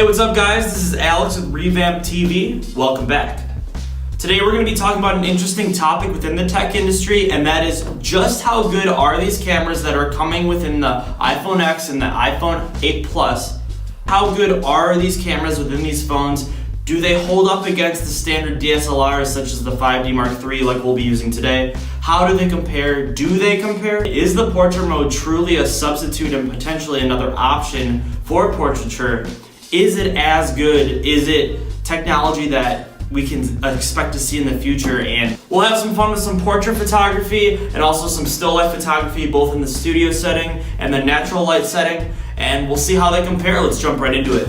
Hey, what's up guys? This is Alex with ReVampTV. Welcome back. Today we're going to be talking about an interesting topic within the tech industry, and that is just how good are these cameras that are coming within the iPhone X and the iPhone 8 Plus. How good are these cameras within these phones? Do they hold up against the standard DSLRs such as the 5D Mark III like we'll be using today? How do they compare? Do they compare? Is the portrait mode truly a substitute and potentially another option for portraiture? Is it as good? Is it technology that we can expect to see in the future? And we'll have some fun with some portrait photography and also some still life photography, both in the studio setting and the natural light setting, and we'll see how they compare. Let's jump right into it.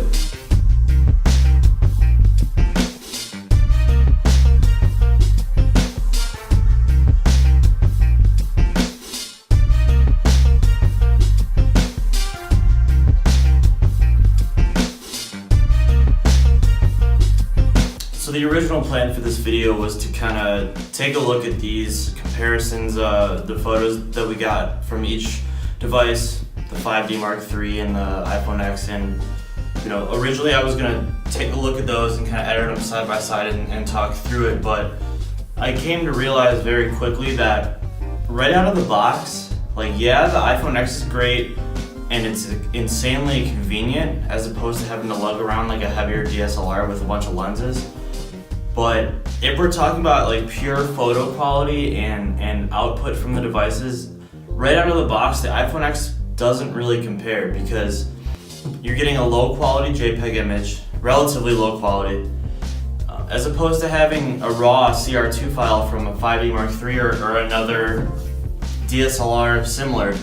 So the original plan for this video was to kind of take a look at these comparisons, the photos that we got from each device, the 5D Mark III and the iPhone X, and originally I was gonna take a look at those and kind of edit them side by side and talk through it, but I came to realize very quickly that right out of the box, like yeah, the iPhone X is great and it's insanely convenient as opposed to having to lug around like a heavier DSLR with a bunch of lenses. But if we're talking about like pure photo quality and output from the devices, right out of the box, the iPhone X doesn't really compare because you're getting a low quality JPEG image, relatively low quality, as opposed to having a raw CR2 file from a 5D Mark III or another DSLR similar.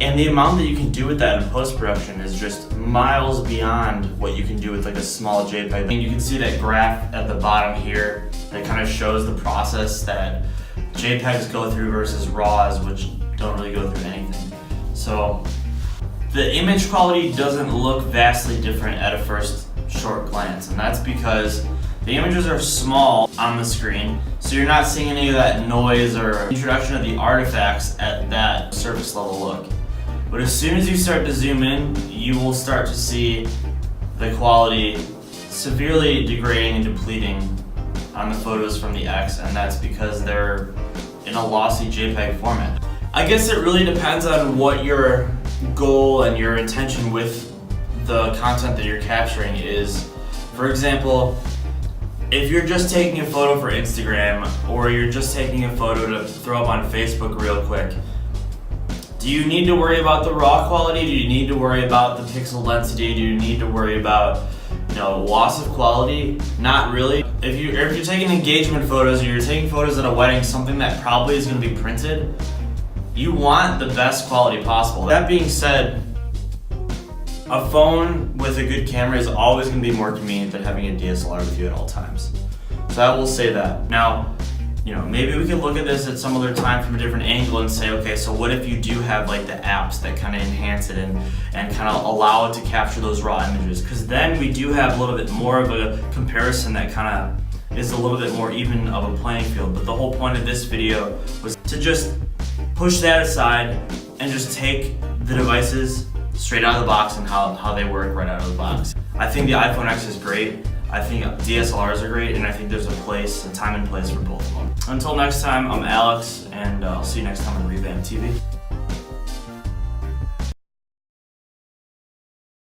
And the amount that you can do with that in post-production is just miles beyond what you can do with like a small JPEG. And you can see that graph at the bottom here that kind of shows the process that JPEGs go through versus RAWs, which don't really go through anything. So the image quality doesn't look vastly different at a first short glance, and that's because the images are small on the screen, so you're not seeing any of that noise or introduction of the artifacts at that surface level look. But as soon as you start to zoom in, you will start to see the quality severely degrading and depleting on the photos from the X, and that's because they're in a lossy JPEG format. I guess it really depends on what your goal and your intention with the content that you're capturing is. For example, if you're just taking a photo for Instagram or you're just taking a photo to throw up on Facebook real quick, do you need to worry about the raw quality? Do you need to worry about the pixel density? Do you need to worry about loss of quality? Not really. If you're taking engagement photos or you're taking photos at a wedding, something that probably is going to be printed, you want the best quality possible. That being said, a phone with a good camera is always going to be more convenient than having a DSLR with you at all times. So I will say that. Now, maybe we could look at this at some other time from a different angle and say, okay, so what if you do have like the apps that kind of enhance it and kind of allow it to capture those raw images? Because then we do have a little bit more of a comparison that kind of is a little bit more even of a playing field. But the whole point of this video was to just push that aside and just take the devices straight out of the box and how they work right out of the box. I think the iPhone X is great. I think DSLRs are great, and I think there's a time and place for both of them. Until next time, I'm Alex, and I'll see you next time on ReVampTV.